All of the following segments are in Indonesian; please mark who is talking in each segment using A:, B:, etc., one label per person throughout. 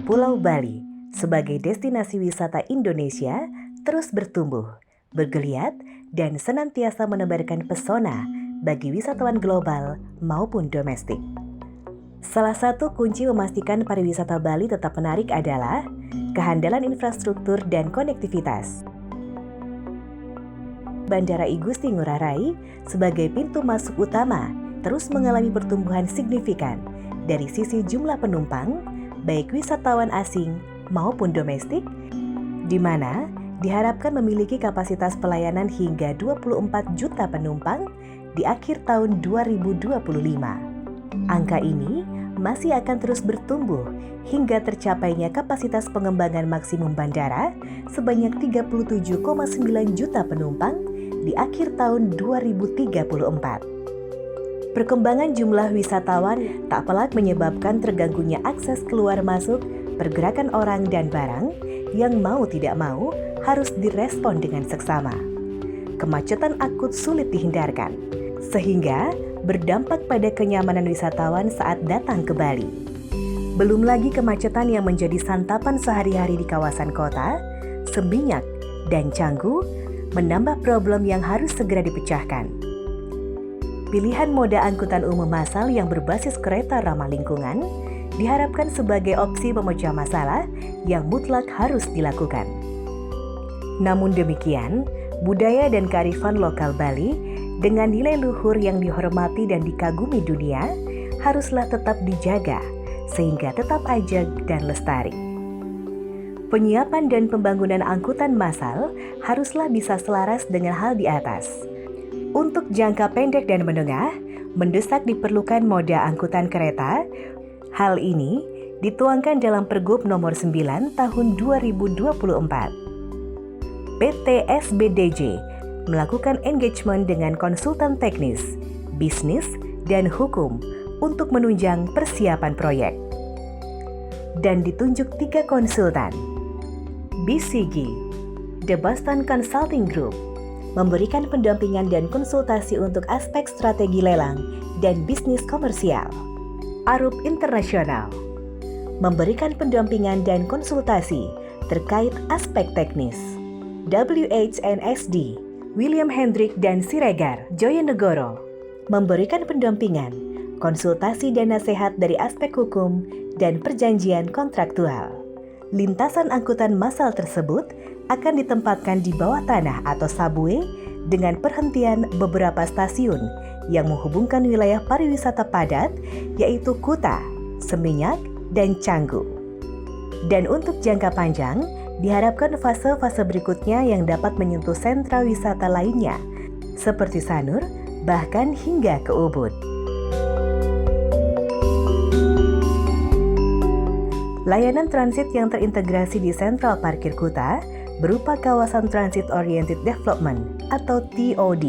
A: Pulau Bali sebagai destinasi wisata Indonesia terus bertumbuh, bergeliat, dan senantiasa menebarkan pesona bagi wisatawan global maupun domestik. Salah satu kunci memastikan pariwisata Bali tetap menarik adalah kehandalan infrastruktur dan konektivitas. Bandara I Gusti Ngurah Rai sebagai pintu masuk utama terus mengalami pertumbuhan signifikan dari sisi jumlah penumpang, baik wisatawan asing maupun domestik, di mana diharapkan memiliki kapasitas pelayanan hingga 24 juta penumpang di akhir tahun 2025. Angka ini masih akan terus bertumbuh hingga tercapainya kapasitas pengembangan maksimum bandara sebanyak 37,9 juta penumpang di akhir tahun 2034. Perkembangan jumlah wisatawan tak pelak menyebabkan terganggunya akses keluar masuk pergerakan orang dan barang yang mau tidak mau harus direspon dengan seksama. Kemacetan akut sulit dihindarkan, sehingga berdampak pada kenyamanan wisatawan saat datang ke Bali. Belum lagi kemacetan yang menjadi santapan sehari-hari di kawasan kota, Seminyak, dan Canggu menambah problem yang harus segera dipecahkan. Pilihan moda angkutan umum massal yang berbasis kereta ramah lingkungan diharapkan sebagai opsi pemecah masalah yang mutlak harus dilakukan. Namun demikian, budaya dan kearifan lokal Bali dengan nilai luhur yang dihormati dan dikagumi dunia haruslah tetap dijaga sehingga tetap ajeg dan lestari. Penyiapan dan pembangunan angkutan massal haruslah bisa selaras dengan hal di atas. Untuk jangka pendek dan menengah, mendesak diperlukan moda angkutan kereta. Hal ini dituangkan dalam Pergub Nomor 9 Tahun 2024. PT SBDJ melakukan engagement dengan konsultan teknis, bisnis, dan hukum untuk menunjang persiapan proyek. Dan ditunjuk 3 konsultan. BCG, The Boston Consulting Group, memberikan pendampingan dan konsultasi untuk aspek strategi lelang dan bisnis komersial. Arup Internasional, memberikan pendampingan dan konsultasi terkait aspek teknis. WHNSD, William Hendrik dan Siregar, Joyonegoro, memberikan pendampingan, konsultasi dan nasihat dari aspek hukum dan perjanjian kontraktual. Lintasan angkutan massal tersebut akan ditempatkan di bawah tanah atau subway dengan perhentian beberapa stasiun yang menghubungkan wilayah pariwisata padat yaitu Kuta, Seminyak, dan Canggu. Dan untuk jangka panjang, diharapkan fase-fase berikutnya yang dapat menyentuh sentra wisata lainnya seperti Sanur, bahkan hingga ke Ubud. Layanan transit yang terintegrasi di Sentral Parkir Kuta berupa kawasan Transit Oriented Development atau TOD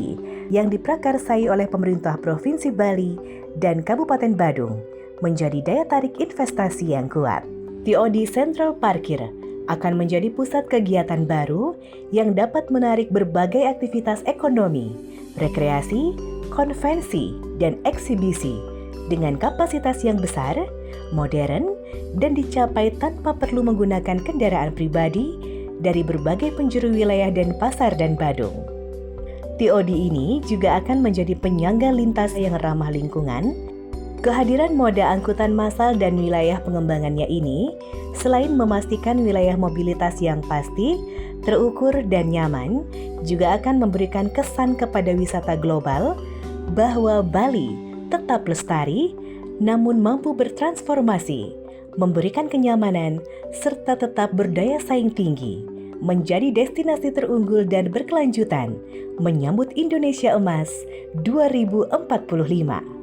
A: yang diprakarsai oleh pemerintah Provinsi Bali dan Kabupaten Badung menjadi daya tarik investasi yang kuat. TOD Sentral Parkir akan menjadi pusat kegiatan baru yang dapat menarik berbagai aktivitas ekonomi, rekreasi, konvensi, dan eksibisi dengan kapasitas yang besar, modern, dan dicapai tanpa perlu menggunakan kendaraan pribadi dari berbagai penjuru wilayah dan pasar dan Badung. TOD ini juga akan menjadi penyangga lintas yang ramah lingkungan. Kehadiran moda angkutan massal dan wilayah pengembangannya ini, selain memastikan wilayah mobilitas yang pasti, terukur, dan nyaman, juga akan memberikan kesan kepada wisata global bahwa Bali tetap lestari, namun mampu bertransformasi, memberikan kenyamanan, serta tetap berdaya saing tinggi, menjadi destinasi terunggul dan berkelanjutan, menyambut Indonesia Emas 2045.